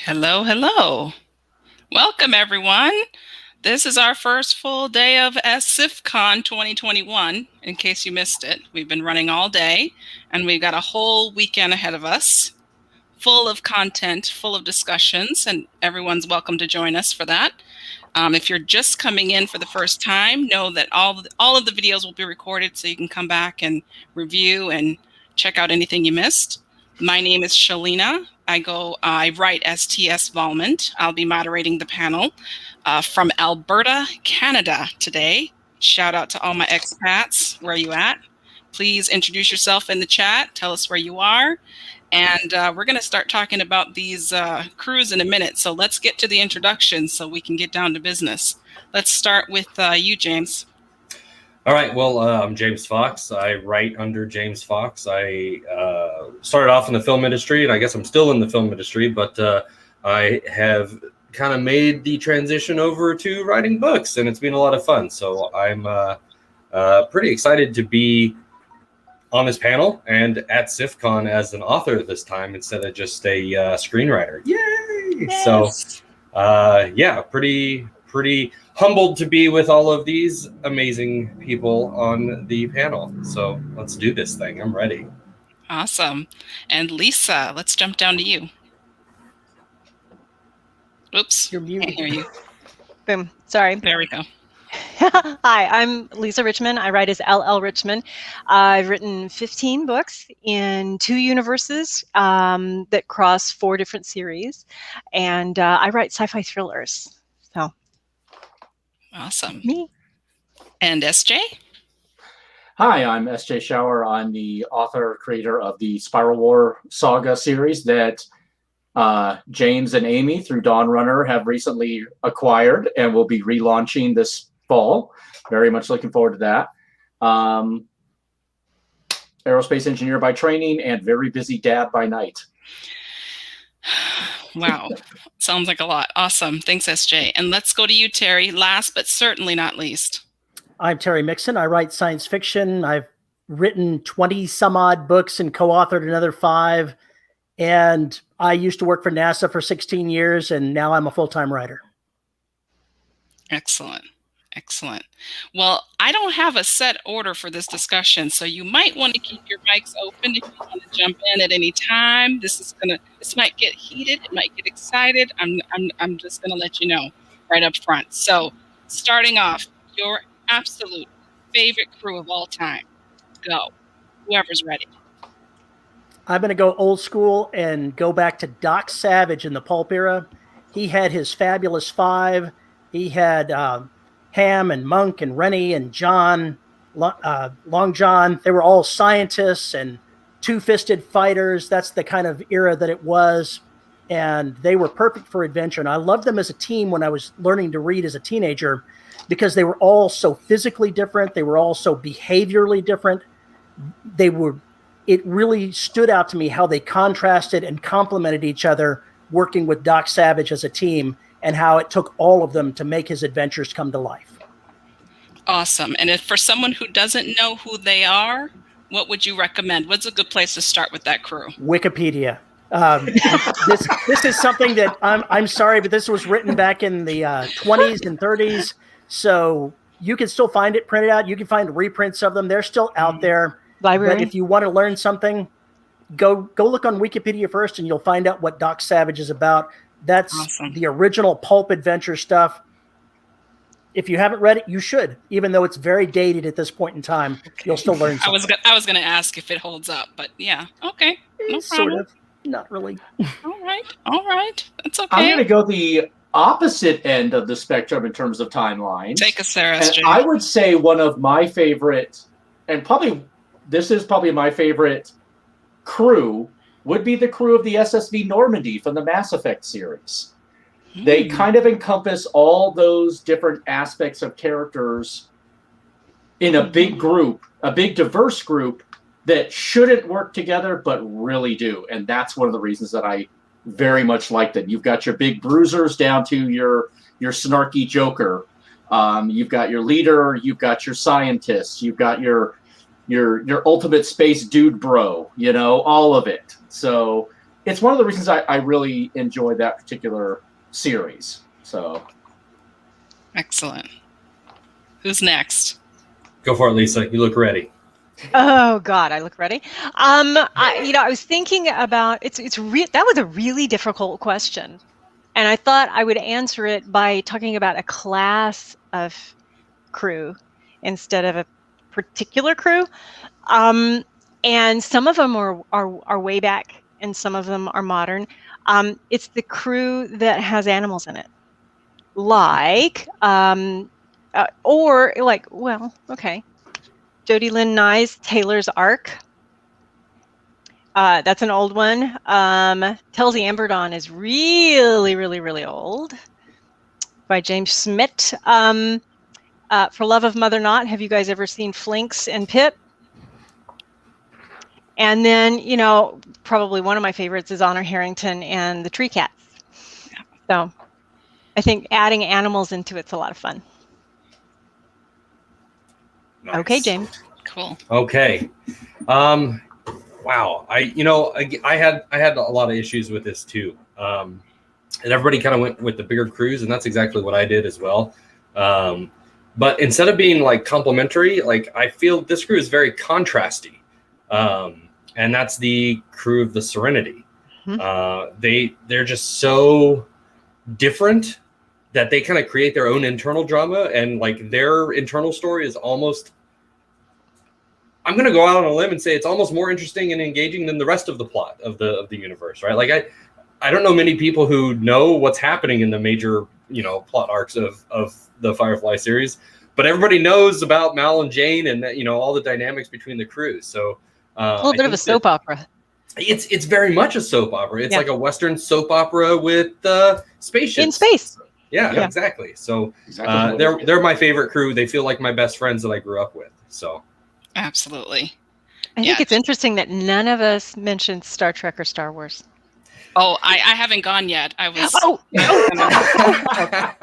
Hello, hello. Welcome, everyone. This is our first full day of SFFCon 2021, in case you missed it. We've been running all day, and we've got a whole weekend ahead of us, full of content, full of discussions, and everyone's welcome to join us for that. If you're just coming in for the first time, know that all of the videos will be recorded so you can come back and review and check out anything you missed. My name is Shelina. I write STS Valmond. I'll be moderating the panel from Alberta, Canada today. Shout out to all my expats. Where are you at? Please introduce yourself in the chat. Tell us where you are. And we're going to start talking about these crews in a minute. So let's get to the introduction so we can get down to business. Let's start with you, James. All right. Well, I'm James Fox. I write under James Fox. I started off in the film industry, and I guess I'm still in the film industry, but I have kind of made the transition over to writing books, and it's been a lot of fun. So I'm pretty excited to be on this panel and at SFFCon as an author this time instead of just a screenwriter. Yay! Yes. So, yeah, pretty humbled to be with all of these amazing people on the panel. So let's do this thing. I'm ready. Awesome. And Lisa, let's jump down to you. Oops, you're muted. Can't hear you. Boom. Sorry. There we go. Hi, I'm Lisa Richman. I write as LL Richman. I've written 15 books in 2 universes that cross 4 different series, and I write sci-fi thrillers. So, awesome. Me. And SJ? Hi, I'm SJ Schauer. I'm the author, creator of the Spiral War Saga series that James and Amy through Dawn Runner have recently acquired and will be relaunching this fall. Very much looking forward to that. Aerospace engineer by training and very busy dad by night. Wow. Sounds like a lot. Awesome. Thanks, SJ. And let's go to you, Terry, last but certainly not least. I'm Terry Mixon. I write science fiction. I've written 20 some odd books and co-authored another 5. And I used to work for NASA for 16 years, and now I'm a full-time writer. Excellent. Excellent. Well, I don't have a set order for this discussion, so you might want to keep your mics open if you want to jump in at any time. This might get heated. It might get excited. I'm just gonna let you know right up front. So, starting off, your absolute favorite crew of all time. Go. Whoever's ready. I'm going to go old school and go back to Doc Savage in the pulp era. He had his fabulous 5. He had Ham and Monk and Rennie and John, Long John. They were all scientists and two-fisted fighters. That's the kind of era that it was. And they were perfect for adventure. And I loved them as a team when I was learning to read as a teenager because they were all so physically different. They were all so behaviorally different. It really stood out to me how they contrasted and complemented each other working with Doc Savage as a team and how it took all of them to make his adventures come to life. Awesome. And if for someone who doesn't know who they are, what would you recommend? What's a good place to start with that crew? Wikipedia. This is something that I'm sorry, but this was written back in the 20s and 30s. So you can still find it printed out. You can find reprints of them. They're still out there. Library. But if you want to learn something, go look on Wikipedia first, and you'll find out what Doc Savage is about. That's awesome. The original pulp adventure stuff. If you haven't read it, you should. Even though it's very dated at this point in time, you'll still learn something. I was going to ask if it holds up, but yeah, okay, no sort of, not really. All right, that's okay. I'm going to go the opposite end of the spectrum in terms of timelines. Take us there, SJ. I would say one of my favorite, and this is probably my favorite crew, would be the crew of the SSV Normandy from the Mass Effect series. They kind of encompass all those different aspects of characters in a big group, a big diverse group that shouldn't work together but really do. And that's one of the reasons that I very much like them. You've got your big bruisers down to your snarky Joker. You've got your leader, you've got your scientists, you've got your ultimate space dude bro, all of it. So it's one of the reasons I really enjoyed that particular series. So Excellent. Who's next? Go for it, Lisa. You look ready. Oh God, I look ready. I was thinking about that was a really difficult question, and I thought I would answer it by talking about a class of crew instead of a particular crew. And some of them are way back, and some of them are modern. It's the crew that has animals in it, Jody Lynn Nye's Taylor's Ark. That's an old one. Tells the Emberdawn is really, really, really old, by James Schmidt. For Love of Mother Not, have you guys ever seen Flinks and Pip? And then, probably one of my favorites is Honor Harrington and the Tree Cats. Yeah. So I think adding animals into it's a lot of fun. Nice. Okay, James. Cool. Okay. Wow. I had a lot of issues with this too. And everybody kind of went with the bigger crews, and that's exactly what I did as well. But instead of being like complimentary, like I feel this crew is very contrasty. And that's the crew of the Serenity. Mm-hmm. They're just so different that they kind of create their own internal drama, and like their internal story is almost, I'm going to go out on a limb and say it's almost more interesting and engaging than the rest of the plot of the universe, right? Like I don't know many people who know what's happening in the major, plot arcs of the Firefly series, but everybody knows about Mal and Jane and all the dynamics between the crews. So a little bit of a soap opera. It's very much a soap opera. It's like a Western soap opera with spaceships in space. Yeah, exactly. So they're my favorite crew. They feel like my best friends that I grew up with. So absolutely. I think it's interesting that none of us mentioned Star Trek or Star Wars. Oh, I haven't gone yet. I was.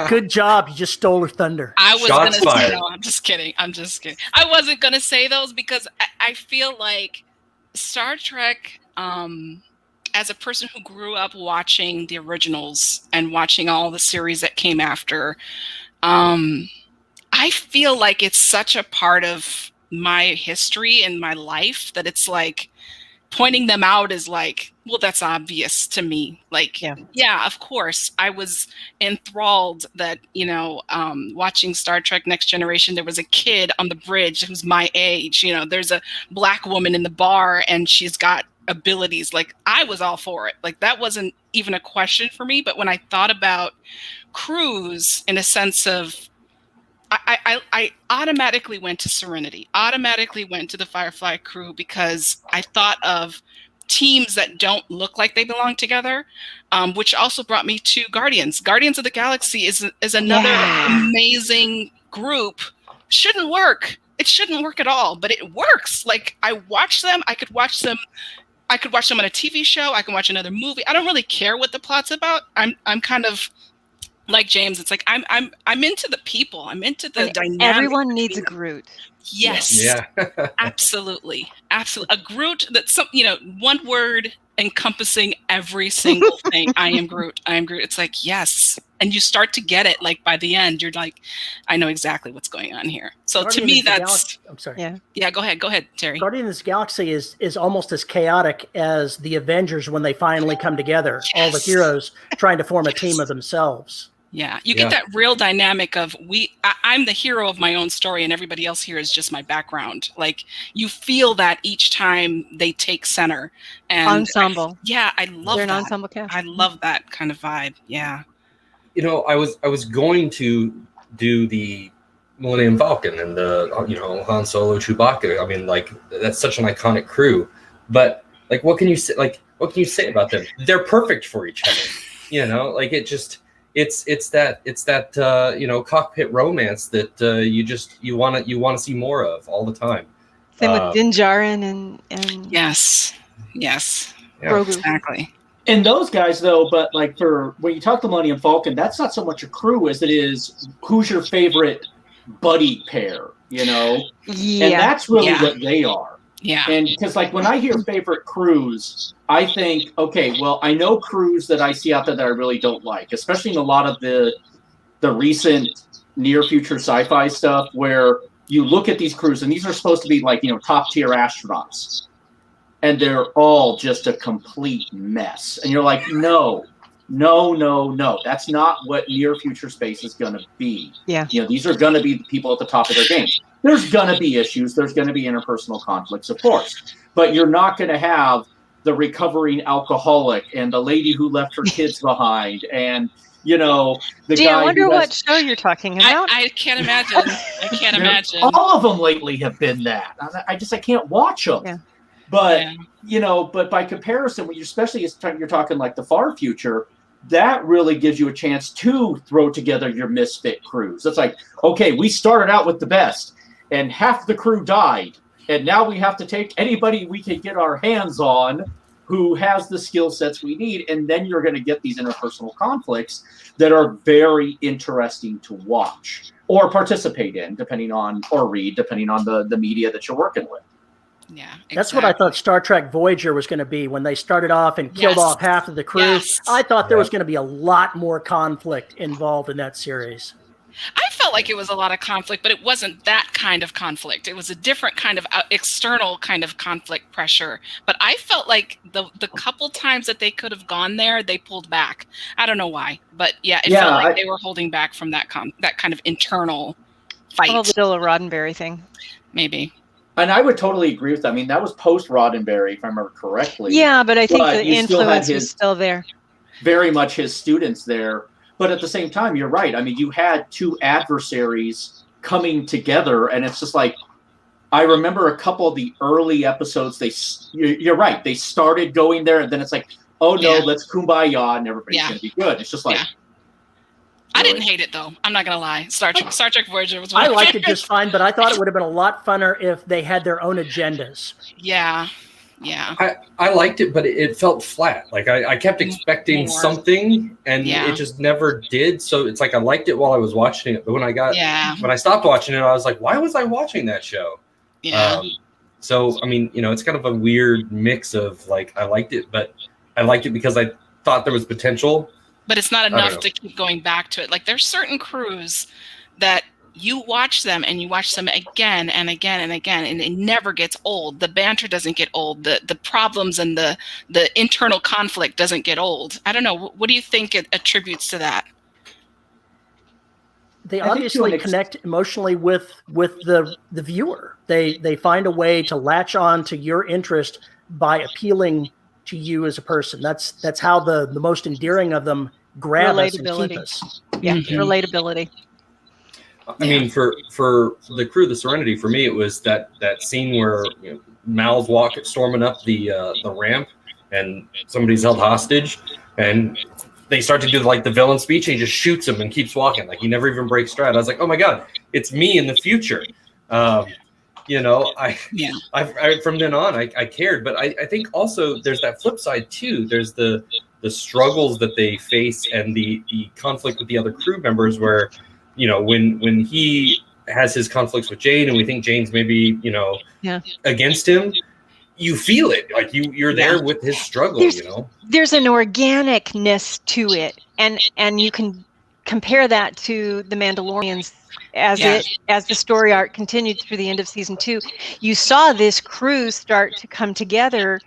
Good job. You just stole her thunder. I was going to say, no, I'm just kidding. I wasn't going to say those because I feel like Star Trek, as a person who grew up watching the originals and watching all the series that came after, I feel like it's such a part of my history and my life that it's like pointing them out is like, well, that's obvious to me. Like, yeah, of course. I was enthralled that, watching Star Trek Next Generation, there was a kid on the bridge who's my age. There's a Black woman in the bar and she's got abilities. Like, I was all for it. Like, that wasn't even a question for me. But when I thought about crews in a sense of, I automatically went to Serenity, automatically went to the Firefly crew because I thought of teams that don't look like they belong together, which also brought me to Guardians. Guardians of the Galaxy is another amazing group. Shouldn't work. It shouldn't work at all, but it works. Like I watch them. I could watch them on a TV show. I can watch another movie. I don't really care what the plot's about. I'm kind of like James. It's like I'm into the people. I'm into the dynamic. Everyone needs a Groot. Yes. Yeah. Absolutely. Absolutely. A Groot that's one word encompassing every single thing. I am Groot. I am Groot. It's like, yes. And you start to get it. Like by the end, you're like, I know exactly what's going on here. So Guardians to me, that's. I'm sorry. Yeah. Go ahead, Terry. Guardians of the Galaxy is almost as chaotic as the Avengers when they finally come together. Yes. All the heroes trying to form a team of themselves. Yeah, you get that real dynamic of I'm the hero of my own story and everybody else here is just my background. Like you feel that each time they take center. And ensemble. I love They're that. An ensemble cast. I love that kind of vibe. Yeah. I was going to do the Millennium Falcon and the Han Solo, Chewbacca. I mean, like that's such an iconic crew. But like what can you say about them? They're perfect for each other. Like it just It's that cockpit romance that you want to see more of all the time. Same with Din Djarin and yes, Grogu. Exactly. And those guys though, but like for when you talk to Millennium Falcon, that's not so much a crew as it is who's your favorite buddy pair, Yeah. And that's really what they are. Yeah. And because like when I hear favorite crews, I think, okay, well, I know crews that I see out there that I really don't like, especially in a lot of the recent near future sci-fi stuff where you look at these crews and these are supposed to be like, top tier astronauts. And they're all just a complete mess. And you're like, no. That's not what near future space is going to be. Yeah. These are going to be the people at the top of their game. There's going to be issues. There's going to be interpersonal conflicts, of course. But you're not going to have the recovering alcoholic and the lady who left her kids behind and, the Gee, guy. I wonder what show you're talking about. I can't imagine. I can't imagine. All of them lately have been that. I can't watch them. Yeah. But, but by comparison, when you're talking like the far future, that really gives you a chance to throw together your misfit crews. It's like, okay, we started out with the best and half the crew died. And now we have to take anybody we can get our hands on who has the skill sets we need. And then you're going to get these interpersonal conflicts that are very interesting to watch or participate in, depending on the media that you're working with. Yeah, exactly. That's what I thought Star Trek Voyager was going to be when they started off and killed off half of the crew. Yes. I thought there was going to be a lot more conflict involved in that series. I felt like it was a lot of conflict, but it wasn't that kind of conflict. It was a different kind of external kind of conflict pressure. But I felt like the couple times that they could have gone there, they pulled back. I don't know why, but it felt like they were holding back from that kind of internal fight. Oh, still a Roddenberry thing. Maybe. And I would totally agree with that. I mean, that was post Roddenberry, if I remember correctly. Yeah, but I think the influence was still there. Very much his students there. But at the same time, you're right. I mean, you had two adversaries coming together, and it's just like, I remember a couple of the early episodes, you're right. They started going there, and then it's like, oh no, let's kumbaya, and everybody's going to be good. It's just like... Yeah. I didn't hate it, though. I'm not going to lie. Star Trek Voyager was one I of my liked it favorites. just fine, but I thought it would have been a lot funner if they had their own agendas. Yeah. I liked it, but it felt flat. Like I kept expecting something, and it just never did. So it's like I liked it while I was watching it, but when I stopped watching it, I was like, why was I watching that show? Yeah. So I mean, it's kind of a weird mix of like I liked it, but I liked it because I thought there was potential. But it's not enough to keep going back to it. Like there's certain crews that you watch them and you watch them again and again and again, and it never gets old. The banter doesn't get old. The problems and the internal conflict doesn't get old. I don't know. What do you think it attributes to that? They obviously connect emotionally with the viewer. They find a way to latch on to your interest by appealing to you as a person. That's how the most endearing of them grab us and keep us. Yeah, relatability. I mean, for the crew, the Serenity, for me, it was that scene where Mal's storming up the ramp, and somebody's held hostage, and they start to do like the villain speech, and he just shoots him and keeps walking, like he never even breaks stride. I was like, oh my god, it's me in the future. I from then on, I cared, but I think also there's that flip side too. There's the struggles that they face and the conflict with the other crew members where. When he has his conflicts with Jane and we think Jane's maybe, against him, you feel it. Like you're there with his struggle, There's an organicness to it. And you can compare that to The Mandalorians as the story arc continued through the end of season 2. You saw this crew start to come together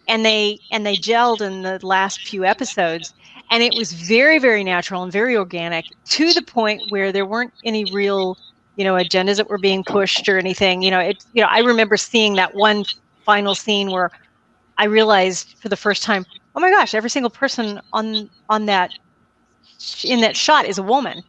and they gelled in the last few episodes. And it was very, very natural and very organic to the point where there weren't any real, agendas that were being pushed or anything. I remember seeing that one final scene where I realized for the first time, oh my gosh, every single person in that shot is a woman.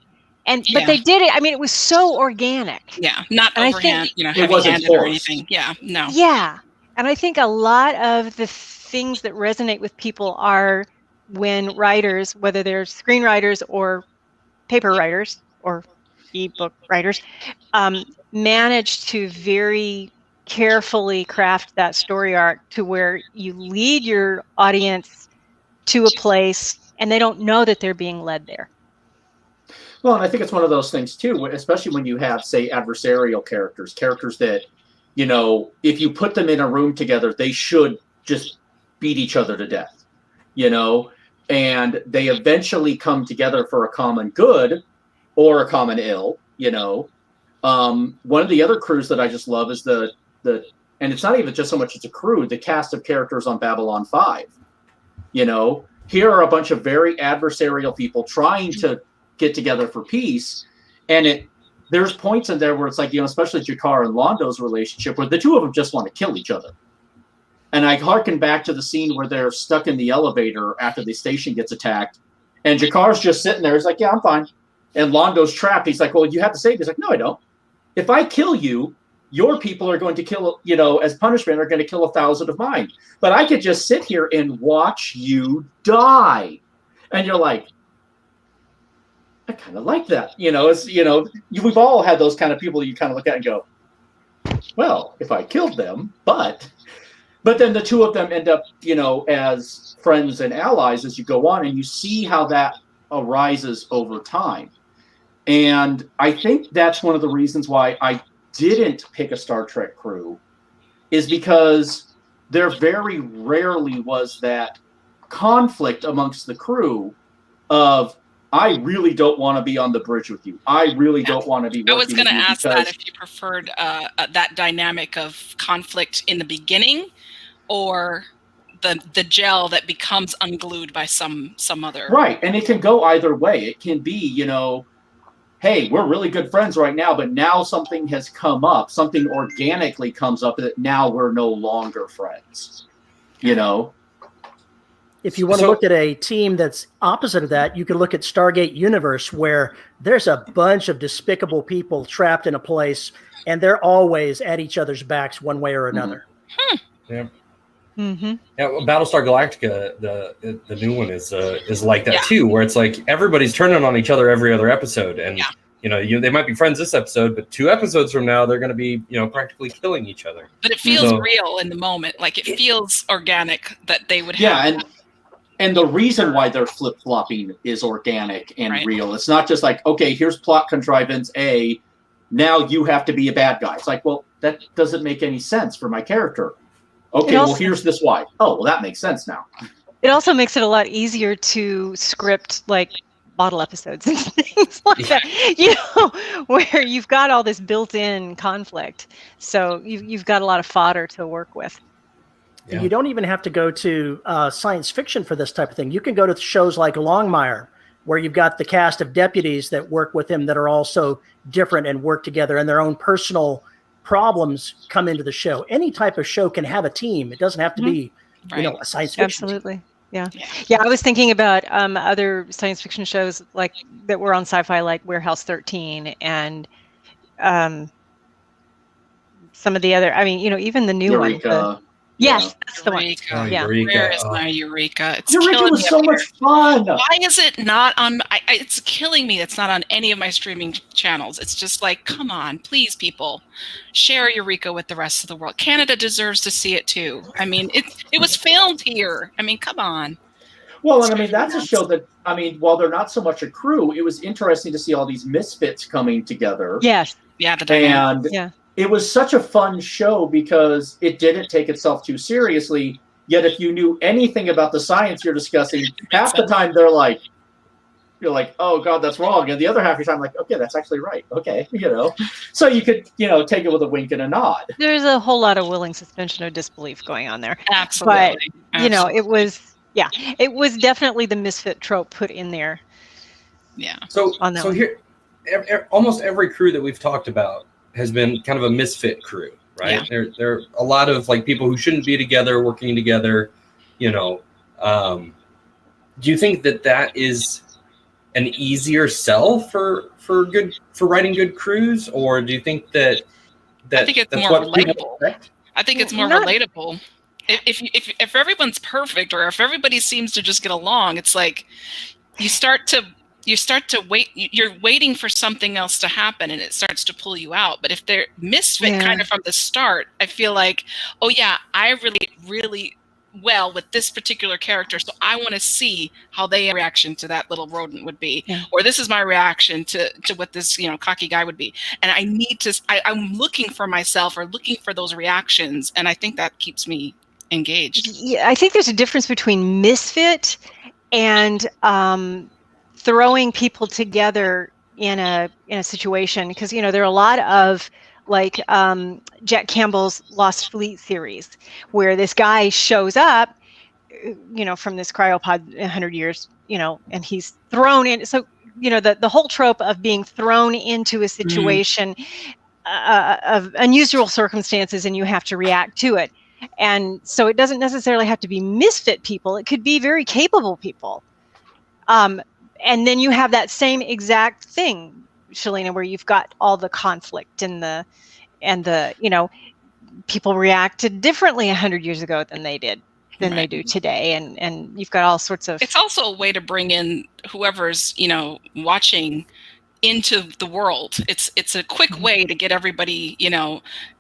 But they did it. I mean, it was so organic. Yeah, not overhand, heavy-handed or anything. Yeah, no. Yeah, and I think a lot of the things that resonate with people are when writers, whether they're screenwriters or paper writers or ebook writers, manage to very carefully craft that story arc to where you lead your audience to a place and they don't know that they're being led there. Well, and I think it's one of those things too, especially when you have, say, adversarial characters that, if you put them in a room together, they should just beat each other to death, and they eventually come together for a common good or a common ill, One of the other crews that I just love is the and it's not even just so much it's a crew, the cast of characters on Babylon 5. Here are a bunch of very adversarial people trying to get together for peace, and there's points in there where it's like, especially Jakar and Londo's relationship, where the two of them just want to kill each other. And I harken back to the scene where they're stuck in the elevator after the station gets attacked, and Jakar's just sitting there. He's like, yeah, I'm fine. And Londo's trapped. He's like, well, you have to save. He's like, no, I don't. If I kill you, your people are going to kill, as punishment, are going to kill 1,000 of mine. But I could just sit here and watch you die. And you're like, I kind of like that. We've all had those kind of people you kind of look at and go, well, if I killed them, but then the two of them end up, as friends and allies as you go on, and you see how that arises over time. And I think that's one of the reasons why I didn't pick a Star Trek crew, is because there very rarely was that conflict amongst the crew of, I really don't want to be on the bridge with you. I really don't want to be working with you. I was going to ask that if you preferred that dynamic of conflict in the beginning, or the gel that becomes unglued by some other. Right, and it can go either way. It can be, hey, we're really good friends right now, but now something has come up, something organically comes up that now we're no longer friends, If you want to look at a team that's opposite of that, you can look at Stargate Universe, where there's a bunch of despicable people trapped in a place, and they're always at each other's backs one way or another. Yeah. Mm-hmm. Yeah, well, Battlestar Galactica, the new one is like that too, where it's like everybody's turning on each other every other episode, and they might be friends this episode, but 2 episodes from now they're going to be practically killing each other. But it feels real in the moment, like it feels organic that they would have. Yeah, and the reason why they're flip flopping is organic and real. It's not just like, okay, here's plot contrivance A, now you have to be a bad guy. It's like, well, that doesn't make any sense for my character. Okay, well, here's this why. Oh, well, that makes sense now. It also makes it a lot easier to script like bottle episodes and things like that, where you've got all this built-in conflict. So you've got a lot of fodder to work with. Yeah. You don't even have to go to science fiction for this type of thing. You can go to shows like Longmire, where you've got the cast of deputies that work with him that are also different and work together, and their own personal problems come into the show. Any type of show can have a team. It doesn't have to be, a science fiction. Absolutely. Yeah. I was thinking about other science fiction shows like that were on Sci-fi, like Warehouse 13, and some of the other. I mean, even the new Eureka. one. Yes, that's the one. Eureka. Where is my Eureka? It's Eureka killing was me so up much here. fun. Why is it not on? It's killing me. It's not on any of my streaming channels. It's just like, come on, please, people, share Eureka with the rest of the world. Canada deserves to see it too. I mean, it was filmed here. I mean, come on. Well, and I mean, that's a show that, while they're not so much a crew, it was interesting to see all these misfits coming together. Yes. Yeah. And it was such a fun show because it didn't take itself too seriously. Yet if you knew anything about the science you're discussing, half the time you're like, oh God, that's wrong. And the other half of your time, like, okay, that's actually right. Okay. So you could, take it with a wink and a nod. There's a whole lot of willing suspension of disbelief going on there. Absolutely. But, it was definitely the misfit trope put in there. Yeah. So here, almost every crew that we've talked about has been kind of a misfit crew, right? Yeah. There are a lot of like people who shouldn't be together, working together, do you think that is an easier sell for writing good crews, or do you think that I think it's more relatable. I think it's more relatable. If everyone's perfect, or if everybody seems to just get along, it's like you start to wait. You're waiting for something else to happen, and it starts to pull you out. But if they're misfit kind of from the start, I feel like, oh yeah, I really, really well with this particular character, so I want to see how their reaction to that little rodent would be, or this is my reaction to what this cocky guy would be, and I need to. I'm looking for myself or looking for those reactions, and I think that keeps me engaged. Yeah, I think there's a difference between misfit and throwing people together in a situation, because there are a lot of like Jack Campbell's Lost Fleet series where this guy shows up from this cryopod 100 years and he's thrown in. So the whole trope of being thrown into a situation of unusual circumstances and you have to react to it. And so it doesn't necessarily have to be misfit people. It could be very capable people. And then you have that same exact thing, Shelina, where you've got all the conflict and the people reacted differently 100 years ago than they do today, and you've got all sorts of. It's also a way to bring in whoever's watching into the world. It's a quick way to get everybody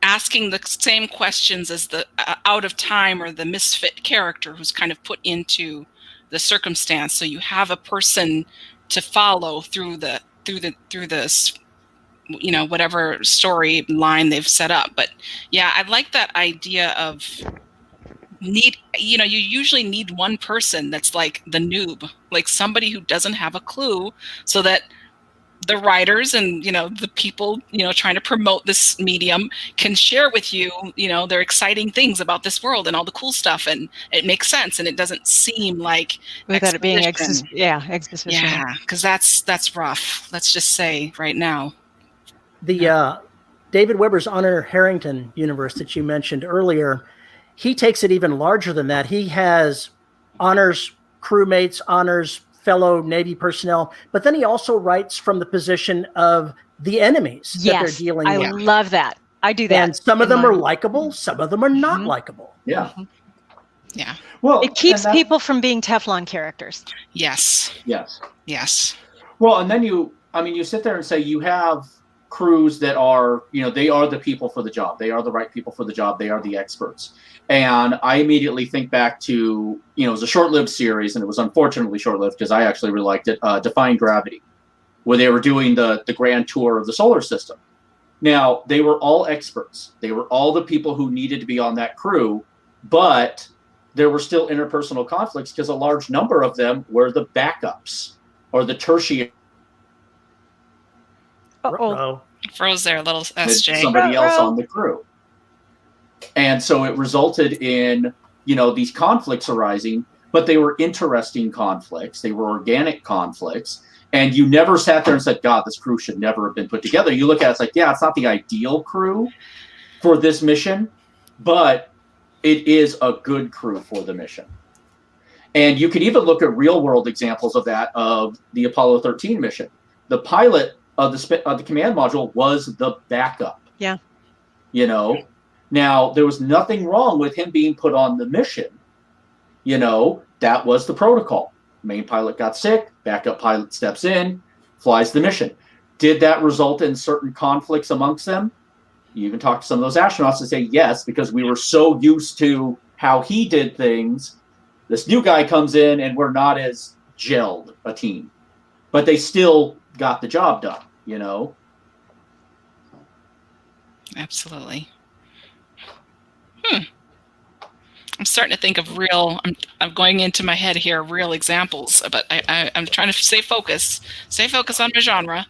asking the same questions as the out of time or the misfit character who's kind of put into the circumstance, so you have a person to follow through this whatever story line they've set up. But yeah, I like that idea of you usually need one person that's like the noob, like somebody who doesn't have a clue, so that the writers and the people trying to promote this medium can share with you their exciting things about this world and all the cool stuff, and it makes sense and it doesn't seem like without it being exposition. Yeah, because that's rough. Let's just say right now. The David Weber's Honor Harrington universe that you mentioned earlier, he takes it even larger than that. He has honors crewmates, honors fellow Navy personnel, but then he also writes from the position of the enemies that they're dealing with. I love that. I do that. And some of them are likable, some of them are not likable. Yeah. Yeah. Well, it keeps people from being Teflon characters. Yes. Yes. Well, and then you sit there and say you have crews that are, they are the people for the job. They are the right people for the job. They are the experts. And I immediately think back to, it was a short-lived series, and it was unfortunately short-lived because I actually really liked it, Defying Gravity, where they were doing the grand tour of the solar system. Now, they were all experts. They were all the people who needed to be on that crew, but there were still interpersonal conflicts because a large number of them were the backups or the tertiary. Froze there, a little SJ. Somebody else on the crew. And so it resulted in, these conflicts arising, but they were interesting conflicts. They were organic conflicts. And you never sat there and said, God, this crew should never have been put together. You look at it, it's like, yeah, it's not the ideal crew for this mission, but it is a good crew for the mission. And you can even look at real world examples of that, of the Apollo 13 mission. The pilot of the command module was the backup. Yeah. Now there was nothing wrong with him being put on the mission. That was the protocol. Main pilot got sick, backup pilot steps in, flies the mission. Did that result in certain conflicts amongst them? You even talk to some of those astronauts and say yes, because we were so used to how he did things. This new guy comes in and we're not as gelled a team, but they still got the job done, Absolutely. I'm starting to think of I'm going into my head here, real examples, but I'm trying to stay focused on my genre.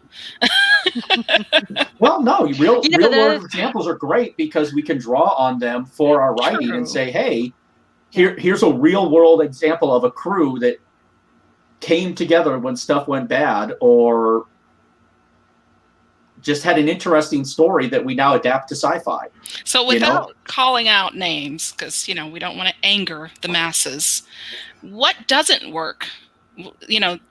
Well, no, real world examples are great because we can draw on them for our writing and say, hey, here's a real world example of a crew that came together when stuff went bad, or just had an interesting story that we now adapt to sci-fi. So without calling out names, because, we don't want to anger the masses, what doesn't work?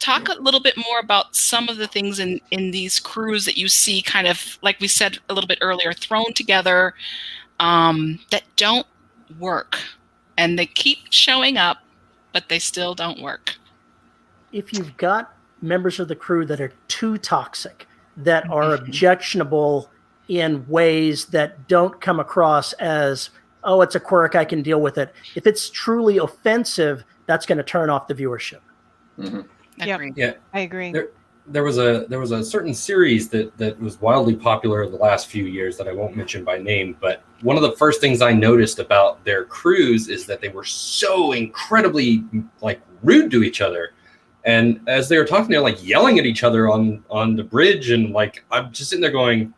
Talk a little bit more about some of the things in these crews that you see kind of, like we said a little bit earlier, thrown together that don't work. And they keep showing up, but they still don't work. If you've got members of the crew that are too toxic, that are objectionable in ways that don't come across as oh, it's a quirk, I can deal with it. If it's truly offensive, that's going to turn off the viewership. Mm-hmm. Yep. Yeah, I agree. There was a certain series that was wildly popular in the last few years that I won't mention by name, but one of the first things I noticed about their crews is that they were so incredibly like rude to each other. And as they were talking, they're like yelling at each other on the bridge, and like I'm just sitting there going,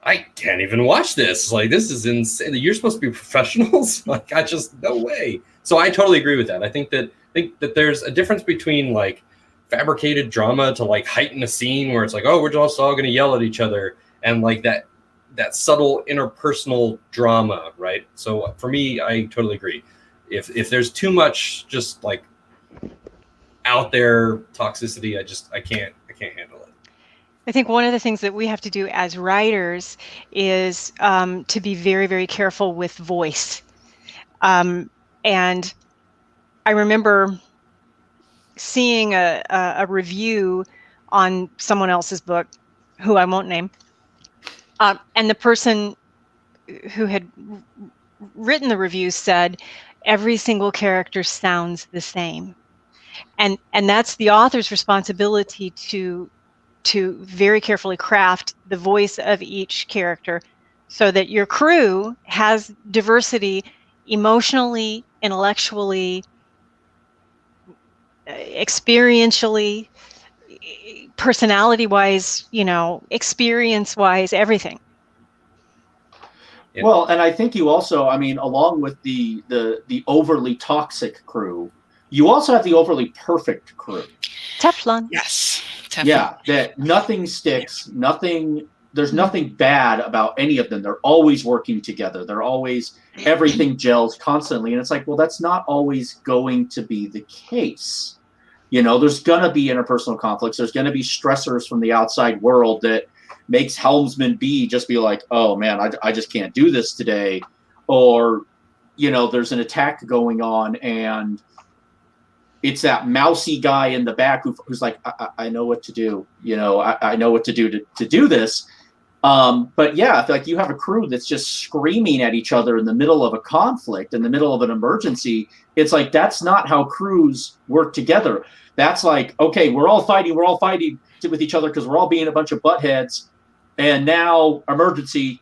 I can't even watch this. Like, this is insane. You're supposed to be professionals. Like, I just, no way. So I totally agree with that. I think that there's a difference between like fabricated drama to like heighten a scene where it's like, oh, we're just all going to yell at each other, and like that subtle interpersonal drama, right? So for me, I totally agree. If there's too much just like out there toxicity, I can't handle it. I think one of the things that we have to do as writers is to be very, very careful with voice. And I remember seeing a review on someone else's book, who I won't name, and the person who had written the review said, every single character sounds the same. And that's the author's responsibility to very carefully craft the voice of each character so that your crew has diversity emotionally, intellectually, experientially, personality-wise, experience-wise, everything. Yeah. Well, and I think you also, I mean, along with the overly toxic crew, you also have the overly perfect crew. Teflon. Yes. Teflon. Yeah, that nothing sticks, there's nothing bad about any of them. They're always working together. They're always, everything gels constantly. And it's like, well, that's not always going to be the case. There's going to be interpersonal conflicts. There's going to be stressors from the outside world that makes Helmsman B just be like, oh man, I just can't do this today. Or, there's an attack going on and it's that mousy guy in the back who's like, I know what to do. I know what to do to do this. But yeah, I feel like you have a crew that's just screaming at each other in the middle of a conflict, in the middle of an emergency. It's like, that's not how crews work together. That's like, okay, we're all fighting with each other because we're all being a bunch of buttheads. And now emergency.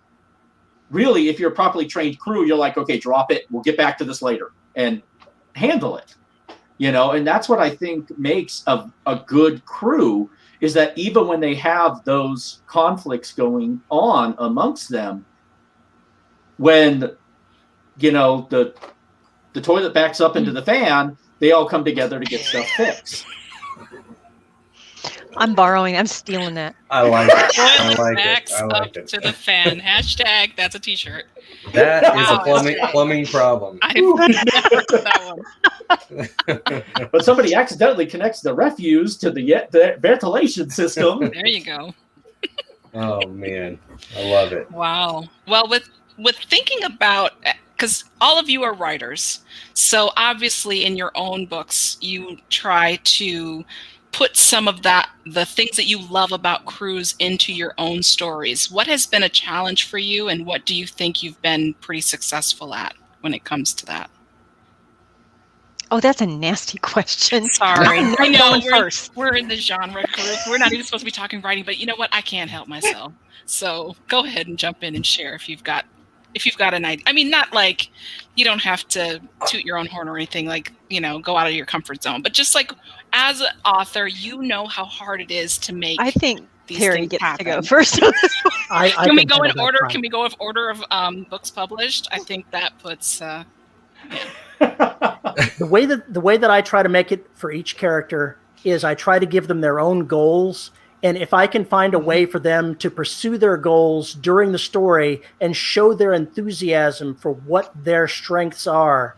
Really, if you're a properly trained crew, you're like, okay, drop it. We'll get back to this later and handle it. And that's what I think makes a good crew, is that even when they have those conflicts going on amongst them, when, the toilet backs up into the fan, they all come together to get stuff fixed. I'm stealing that. I like it. I like it. To the fan. Hashtag, that's a t-shirt. That is a plumbing problem. I've never heard that one. But somebody accidentally connects the refuse to the ventilation system. There you go. Oh man, I love it. Wow. Well, with thinking about, because all of you are writers, so obviously in your own books you try to put some of the things that you love about crews into your own stories. What has been a challenge for you, and what do you think you've been pretty successful at when it comes to that? Oh, that's a nasty question. Sorry. I know first. We're in the genre group. We're not even supposed to be talking writing, but you know what? I can't help myself. So go ahead and jump in and share if you've got an idea. I mean, not like you don't have to toot your own horn or anything, like, go out of your comfort zone, but just like as an author, how hard it is to make. I think these Terry things gets happen. to go first. Can we go in order? Can we go in order of books published? I think that puts. Yeah. The way that I try to make it for each character is I try to give them their own goals. And if I can find a way for them to pursue their goals during the story and show their enthusiasm for what their strengths are,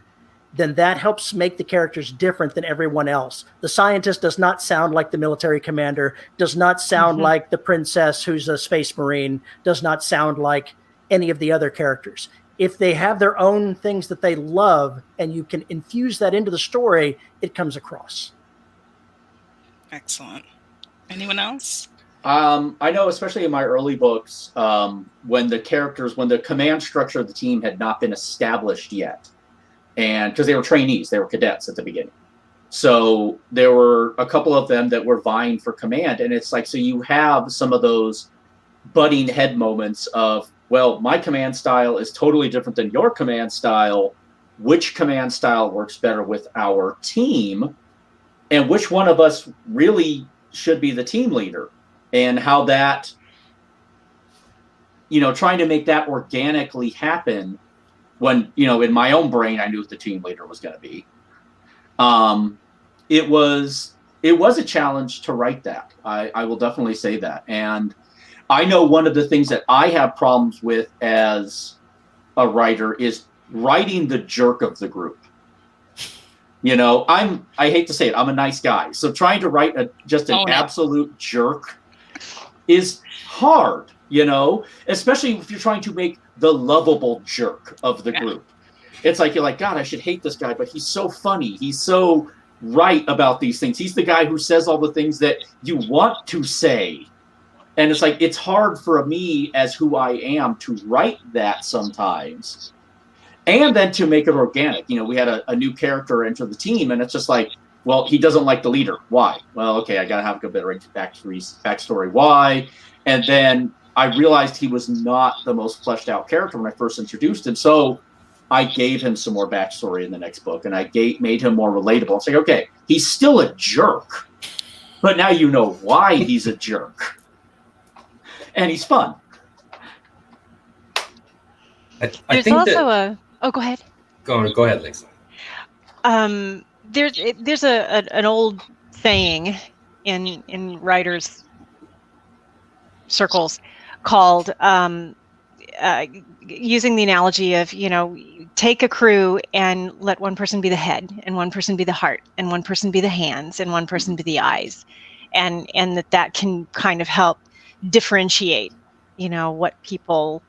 then that helps make the characters different than everyone else. The scientist does not sound like the military commander, does not sound like the princess who's a space marine, does not sound like any of the other characters. If they have their own things that they love and you can infuse that into the story, it comes across. Excellent. Anyone else? I know, especially in my early books, when the command structure of the team had not been established yet, and because they were trainees, they were cadets at the beginning. So there were a couple of them that were vying for command, and it's like, so you have some of those butting head moments of, well, my command style is totally different than your command style. Which command style works better with our team? And which one of us really should be the team leader? And how that, trying to make that organically happen when, in my own brain, I knew what the team leader was going to be. It was a challenge to write that. I will definitely say that. And I know one of the things that I have problems with as a writer is writing the jerk of the group. I hate to say it, I'm a nice guy. So trying to write just an absolute jerk is hard, especially if you're trying to make the lovable jerk of the group. It's like, you're like, God, I should hate this guy, but he's so funny. He's so right about these things. He's the guy who says all the things that you want to say. And it's like, it's hard for me as who I am to write that sometimes. And then to make it organic. We had a new character enter the team, and it's just like, well, he doesn't like the leader. Why? Well, okay, I got to have a bit of backstory. Why? And then I realized he was not the most fleshed out character when I first introduced him. So I gave him some more backstory in the next book, and I made him more relatable. It's like, okay, he's still a jerk, but now you know why he's a jerk. And he's fun. I think also Oh, go ahead. Go ahead, Lisa. There's an old saying in writers' circles called using the analogy of, take a crew and let one person be the head, and one person be the heart, and one person be the hands, and one person be the eyes, and that can kind of help differentiate, what people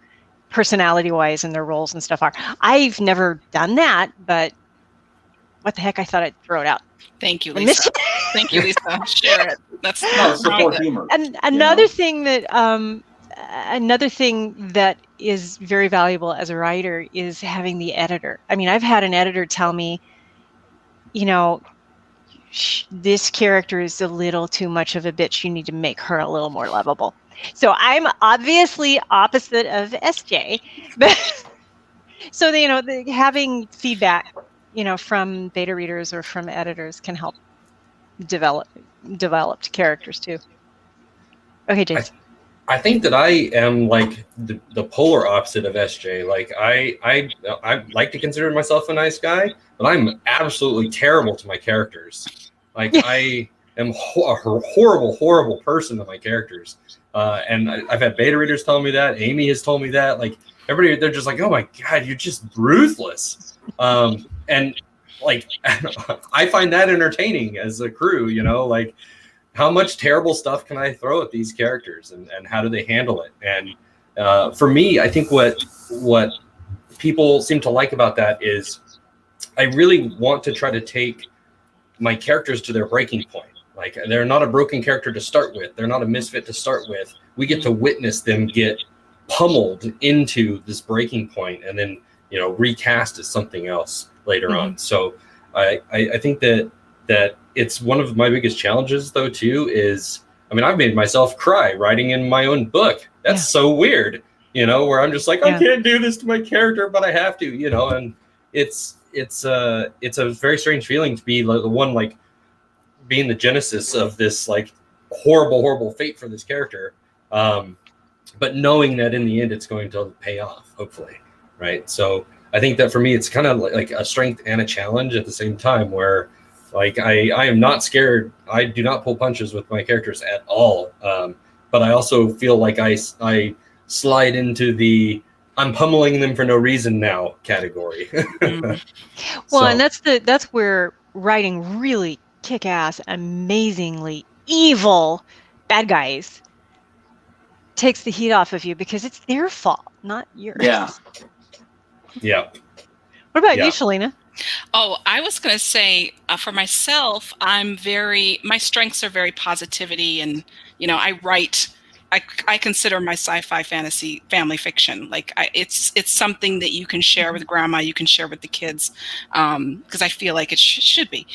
personality-wise and their roles and stuff are. I've never done that, but what the heck, I thought I'd throw it out. Thank you, Lisa. Thank you, Lisa. Share it. That's support humor. And another thing that is very valuable as a writer is having the editor. I mean, I've had an editor tell me, this character is a little too much of a bitch. You need to make her a little more lovable. So I'm obviously opposite of SJ, but so having feedback, from beta readers or from editors can help developed characters too. Okay, Jason. I think that I am like the polar opposite of SJ. Like I like to consider myself a nice guy, but I'm absolutely terrible to my characters. Like I am a horrible person to my characters. And I've had beta readers tell me that. Amy has told me that. Like everybody, they're just like, "Oh my God, you're just ruthless." And like I find that entertaining as a crew. Like how much terrible stuff can I throw at these characters, and how do they handle it? And for me, I think what people seem to like about that is I really want to try to take my characters to their breaking point. Like they're not a broken character to start with. They're not a misfit to start with. We get to witness them get pummeled into this breaking point and then, recast as something else later on. So I think that it's one of my biggest challenges though too is, I've made myself cry writing in my own book. That's so weird, where I'm just like, I can't do this to my character, but I have to, and it's a very strange feeling to be the one, like, being the genesis of this like horrible fate for this character, but knowing that in the end it's going to pay off, hopefully, right? So I think that for me it's kind of like a strength and a challenge at the same time, where like I am not scared. I do not pull punches with my characters at all, but I also feel like I slide into the I'm pummeling them for no reason now category. Well, and that's where writing really kick-ass, amazingly evil bad guys takes the heat off of you, because it's their fault, not yours. Yeah. Yeah. What about you, Shelina? Oh, I was going to say for myself, my strengths are very positivity. And, I write, I consider my sci-fi fantasy family fiction. Like it's something that you can share with grandma, you can share with the kids. Because I feel like it should be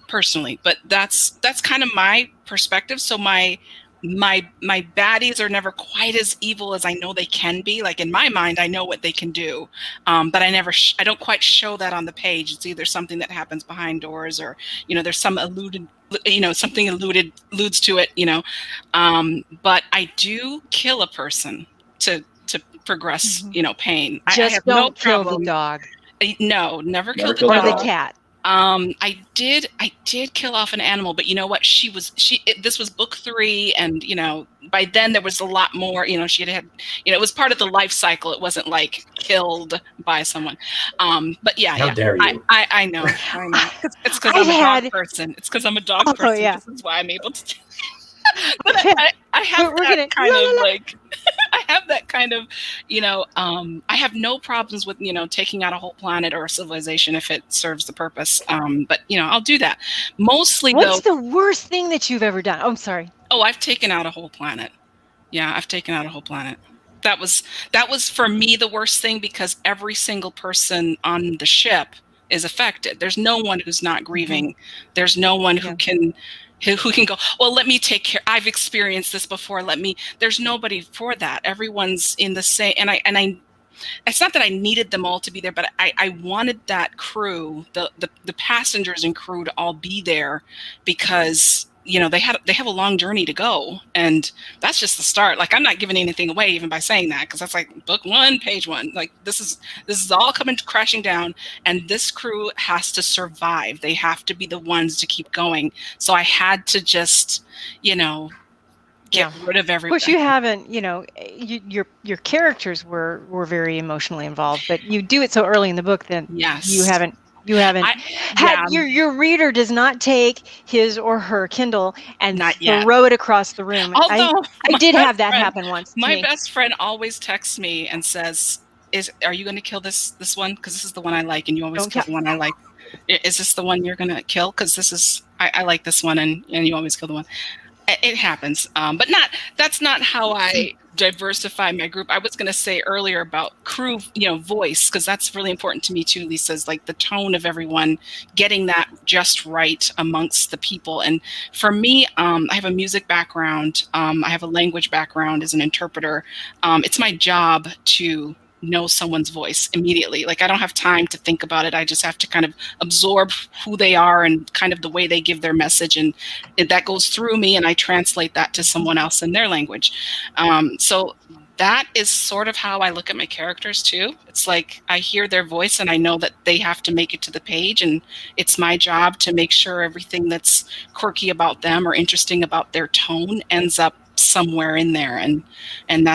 personally, but that's kind of my perspective. So my baddies are never quite as evil as I know they can be. Like in my mind, I know what they can do, but I don't quite show that on the page. It's either something that happens behind doors, or there's some something alludes to it. But I do kill a person to progress, pain. Just I have don't no kill problem. the dog. No, never killed the kill the dog. Or the dog. cat. I did kill off an animal, but you know what? This was book 3, and by then there was a lot more. She had it was part of the life cycle. It wasn't like killed by someone. But yeah, How dare you? I know. It's because I'm a dog person. It's because I'm a dog person. Yeah. This is why I'm able to. But Okay. I have We're that gonna- kind la, la, of la. like, I have that kind of, I have no problems with, taking out a whole planet or a civilization if it serves the purpose. But, I'll do that. Mostly What's though. the worst thing that you've ever done? Oh, I'm sorry. Oh, I've taken out a whole planet. Yeah, I've taken out a whole planet. That was for me the worst thing, because every single person on the ship is affected. There's no one who's not grieving. There's no one who can go, well, let me take care. I've experienced this before. There's nobody for that. Everyone's in the same, and I it's not that I needed them all to be there, but I wanted that crew, the passengers and crew, to all be there, because they have a long journey to go, and that's just the start. Like, I'm not giving anything away even by saying that, because that's like book 1, page 1. Like, this is all coming crashing down, and this crew has to survive. They have to be the ones to keep going. So I had to just get rid of everyone. Of course, you haven't. Your characters were very emotionally involved, but you do it so early in the book that Yes. you haven't. Your reader does not take his or her Kindle and throw it across the room. Although I did have that happen once. My best friend always texts me and says, "Are you going to kill this one? Because this is the one I like, and you always kill the one I like. Is this the one you're going to kill? Because this is I like this one, and you always kill the one." It happens, but that's not how I diversify my group. I was going to say earlier about crew, voice, because that's really important to me too, Lisa's, like the tone of everyone, getting that just right amongst the people. And for me, I have a music background. I have a language background as an interpreter. It's my job to know someone's voice immediately. Like, I don't have time to think about it. I just have to kind of absorb who they are and kind of the way they give their message, and that goes through me, and I translate that to someone else in their language. So that is sort of how I look at my characters too. It's like I hear their voice and I know that they have to make it to the page, and it's my job to make sure everything that's quirky about them or interesting about their tone ends up somewhere in there. And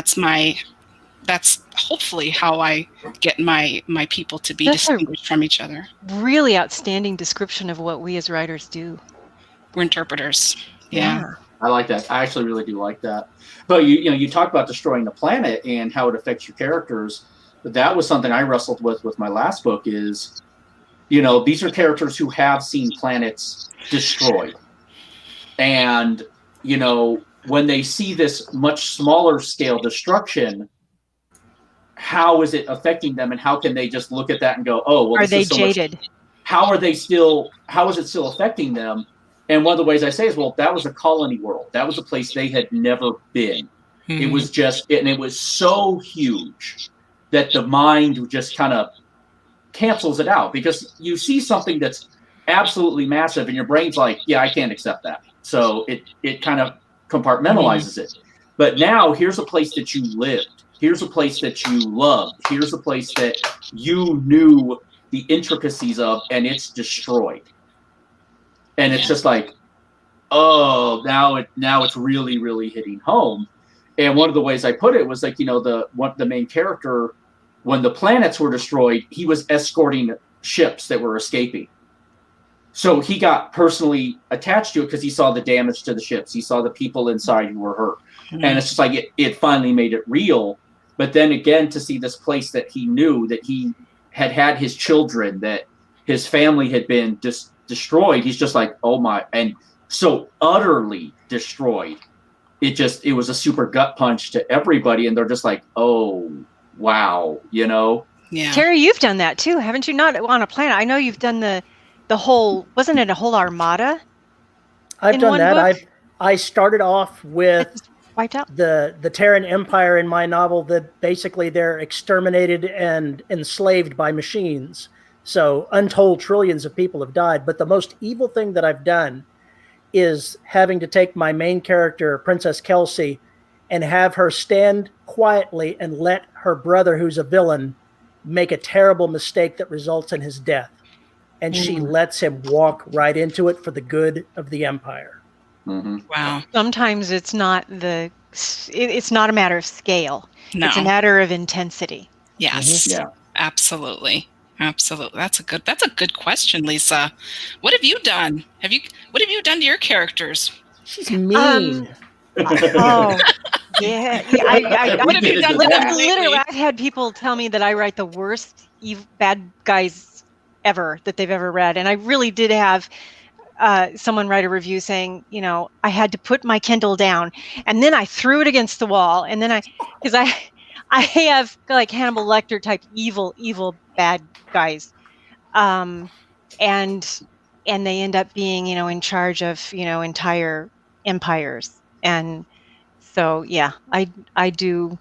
that's hopefully how I get my people to be distinguished from each other. Really outstanding description of what we as writers do. We're interpreters. Yeah. I like that. I actually really do like that. But you talk about destroying the planet and how it affects your characters. But that was something I wrestled with my last book is, these are characters who have seen planets destroyed. And, when they see this much smaller scale destruction, how is it affecting them, and how can they just look at that and go, oh, well, are they jaded? How is it still affecting them? And one of the ways I say is, well, that was a colony world. That was a place they had never been. Mm-hmm. It was it was so huge that the mind just kind of cancels it out, because you see something that's absolutely massive and your brain's like, yeah, I can't accept that. So it kind of compartmentalizes it. But now here's a place that you lived. Here's a place that you loved. Here's a place that you knew the intricacies of, and it's destroyed. And it's just like, oh, now it's really, really hitting home. And one of the ways I put it was like, the main character, when the planets were destroyed, he was escorting ships that were escaping. So he got personally attached to it because he saw the damage to the ships. He saw the people inside who were hurt. Mm-hmm. And it's just like it finally made it real. But then again, to see this place that he knew, that he had his children, that his family had been destroyed. He's just like, oh my, and so utterly destroyed. It was a super gut punch to everybody, and they're just like, oh wow, you know. Yeah. Terry, you've done that too, haven't you? Not on a planet. I know you've done the whole. Wasn't it a whole armada? I've In done one that. book? I started off with Just wiped out. the Terran Empire in my novel, that basically they're exterminated and enslaved by machines. So untold trillions of people have died. But the most evil thing that I've done is having to take my main character, Princess Kelsey, and have her stand quietly and let her brother, who's a villain, make a terrible mistake that results in his death. And she lets him walk right into it for the good of the Empire. Mm-hmm. Wow. Sometimes it's not it's not a matter of scale. No. It's a matter of intensity. Yes. Yeah. Absolutely. Absolutely. That's a good question, Lisa. What have you done? What have you done to your characters? She's mean. Oh, yeah. What have you done to them lately? Literally, I've had people tell me that I write the worst bad guys ever that they've ever read, and I really did have someone write a review saying, you know, I had to put my Kindle down, and then I threw it against the wall, and then because I have like Hannibal Lecter type evil bad guys, and they end up being, you know, in charge of, you know, entire empires. And so, yeah, I do.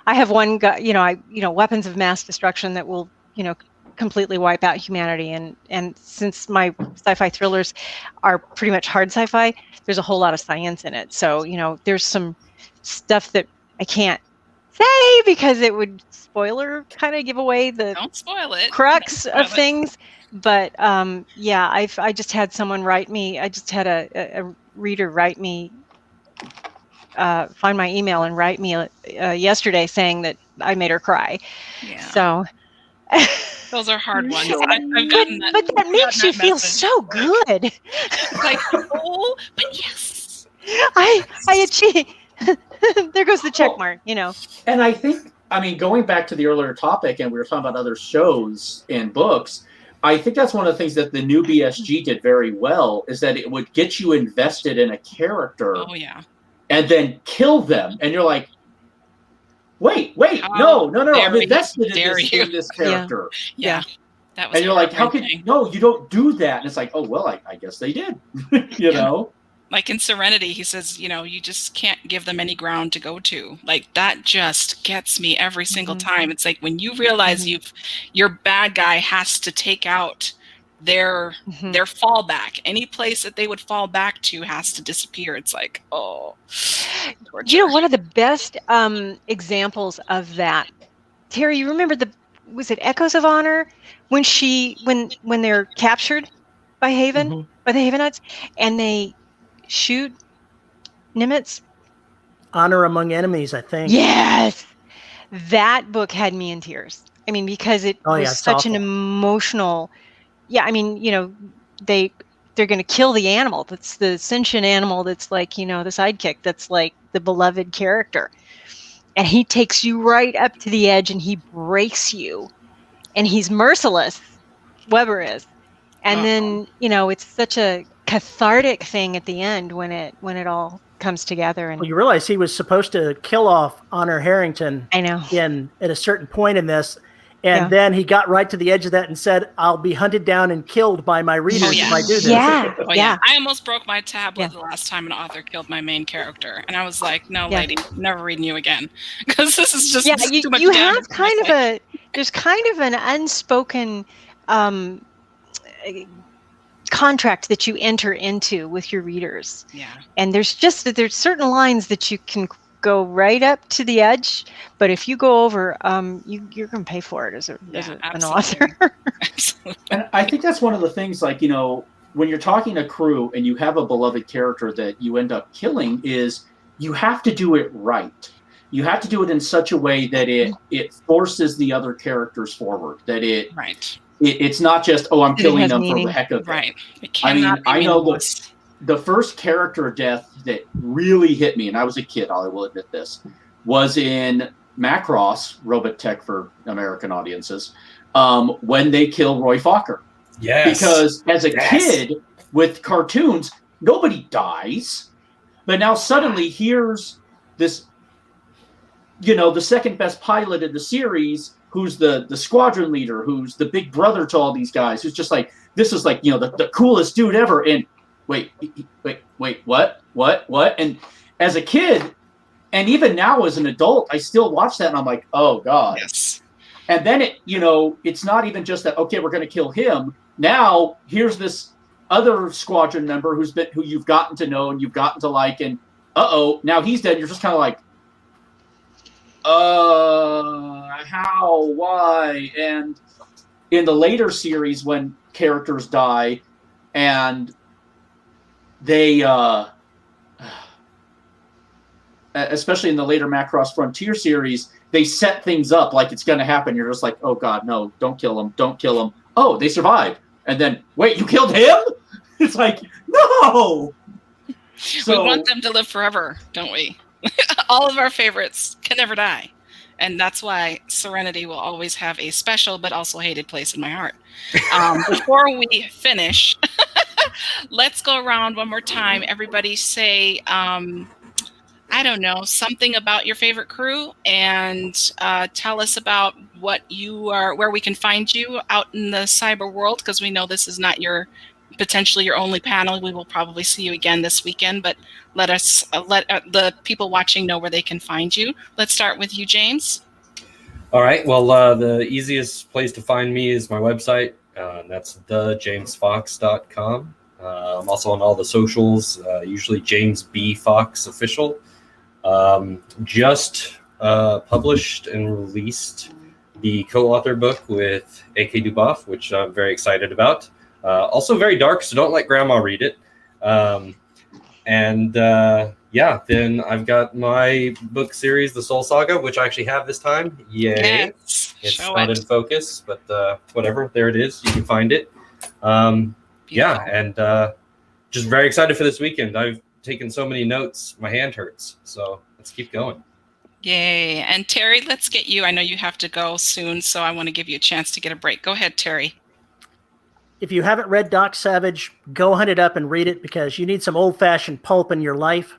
I have one guy, you know, weapons of mass destruction that will, you know, completely wipe out humanity. And since my sci-fi thrillers are pretty much hard sci-fi, there's a whole lot of science in it. So, you know, there's some stuff that I can't say because it would kind of give away the Don't spoil it. crux of things. But yeah, I just had someone write me. I just had a reader write me. Find my email and write me yesterday saying that I made her cry. Yeah. So Those are hard ones. But I've gotten that. but that makes you feel message. so good. Like, oh, but yes. I achieve. There goes the check mark, you know. And I think, I mean, going back to the earlier topic, and we were talking about other shows and books, I think that's one of the things that the new BSG did very well, is that it would get you invested in a character. Oh yeah. And then kill them, and you're like, wait, no, I'm invested in this character. Yeah. That was. And you're like, how could you don't do that? And it's like, oh well, I guess they did. you know? Like in Serenity, he says, you know, you just can't give them any ground to go to. Like that just gets me every single time. It's like when you realize your bad guy has to take out their fallback. Any place that they would fall back to has to disappear. It's like, oh. Torture. You know, one of the best examples of that, Terry, you remember was it Echoes of Honor when they're captured by by the Havenites, and they shoot Nimitz? Honor Among Enemies, I think. Yes, that book had me in tears. I mean, because it was such awful. an emotional. Yeah, I mean, you know, they're going to kill the animal. That's the sentient animal. That's like, you know, the sidekick. That's like the beloved character, and he takes you right up to the edge, and he breaks you, and he's merciless. Weber is, and then, you know, it's such a cathartic thing at the end when it all comes together. And well, you realize he was supposed to kill off Honor Harrington. I know. At a certain point in this. And then he got right to the edge of that and said, I'll be hunted down and killed by my readers if I do this. Yeah. Yeah. I almost broke my tablet the last time an author killed my main character. And I was like, no, lady, never reading you again. Because this is just too much you damage. have there's kind of an unspoken contract that you enter into with your readers. Yeah. And there's certain lines that you can go right up to the edge, but if you go over, you're going to pay for it as an author. Absolutely. And I think that's one of the things, like, you know, when you're talking to crew and you have a beloved character that you end up killing, is you have to do it right. You have to do it in such a way that it forces the other characters forward. That it's not just, I'm killing them for the heck of it. Right. I mean, I know the first character death that really hit me, and I was a kid, I will admit this, was in Macross, Robotech for American audiences, when they kill Roy Fokker. Yes. Because as a kid with cartoons, nobody dies. But now suddenly here's this, the second best pilot in the series, who's the squadron leader, who's the big brother to all these guys, who's just like, this is like, the coolest dude ever. And wait, what? And as a kid, and even now as an adult, I still watch that and I'm like, oh God. Yes. And then it's not even just that, okay, we're going to kill him. Now here's this other squadron member who you've gotten to know and you've gotten to like, and now he's dead. You're just kind of like, how, why? And in the later series, when characters die and they, especially in the later Macross Frontier series, they set things up like it's going to happen. You're just like, oh God, no, don't kill him. Don't kill him. Oh, they survived. And then, wait, you killed him? It's like, no. We want them to live forever, don't we? All of our favorites can never die. And that's why Serenity will always have a special but also hated place in my heart. Before we finish, let's go around one more time. Everybody say, I don't know, something about your favorite crew, and tell us about what you are, where we can find you out in the cyber world, because we know this is not potentially your only panel. We will probably see you again this weekend, but let the people watching know where they can find you. Let's start with you, James. All right. Well, the easiest place to find me is my website. That's thejamesfox.com. I'm also on all the socials, usually James B. Fox Official. Just published and released the co-author book with A.K. Duboff, which I'm very excited about. Also very dark, so don't let grandma read it. Then I've got my book series, The Soul Saga, which I actually have this time. Yay. Yes. It's not in focus, but whatever. There it is. You can find it. Just very excited for this weekend. I've taken so many notes, my hand hurts. So let's keep going. Yay. And Terry, let's get you. I know you have to go soon, so I want to give you a chance to get a break. Go ahead, Terry. If you haven't read Doc Savage, go hunt it up and read it, because you need some old-fashioned pulp in your life.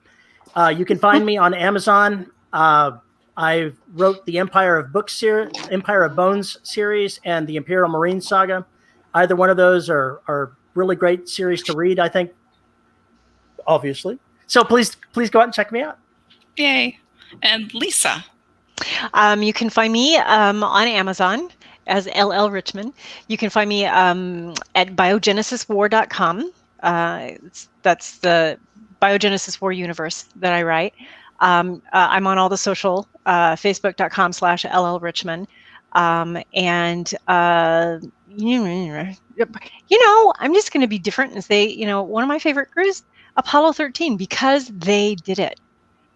You can find me on Amazon. I wrote the Empire of Bones series and the Imperial Marine Saga. Either one of those are really great series to read, I think, obviously. So please go out and check me out. Yay. And Lisa. You can find me on Amazon as LL Richman. You can find me at biogenesiswar.com. That's the Biogenesis War universe that I write. I'm on all the social, facebook.com/LL Richman. I'm just going to be different and say, one of my favorite crews, Apollo 13, because they did it.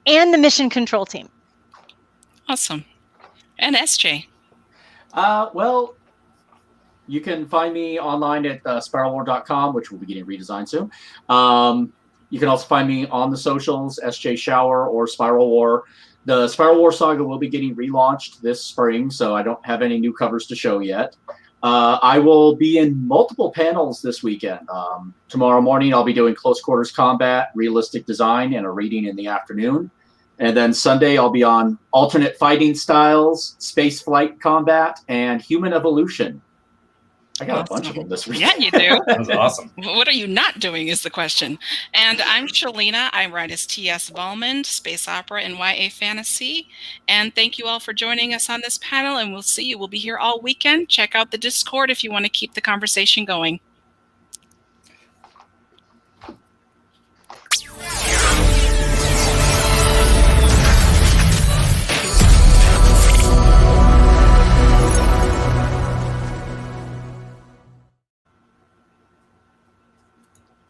And the mission control team. Awesome. And SJ. Well, you can find me online at spiralwar.com, which will be getting redesigned soon. You can also find me on the socials, SJ Schauer or Spiral War. The Spiral War saga will be getting relaunched this spring, so I don't have any new covers to show yet. I will be in multiple panels this weekend. Tomorrow morning, I'll be doing close quarters combat, realistic design, and a reading in the afternoon. And then Sunday, I'll be on alternate fighting styles, space flight combat, and human evolution. I got a bunch of them this week. Yeah, you do. That's awesome. What are you not doing is the question. And I'm Shelina. I write as T.S. Valmond, space opera and YA fantasy. And thank you all for joining us on this panel. And we'll see you. We'll be here all weekend. Check out the Discord if you want to keep the conversation going.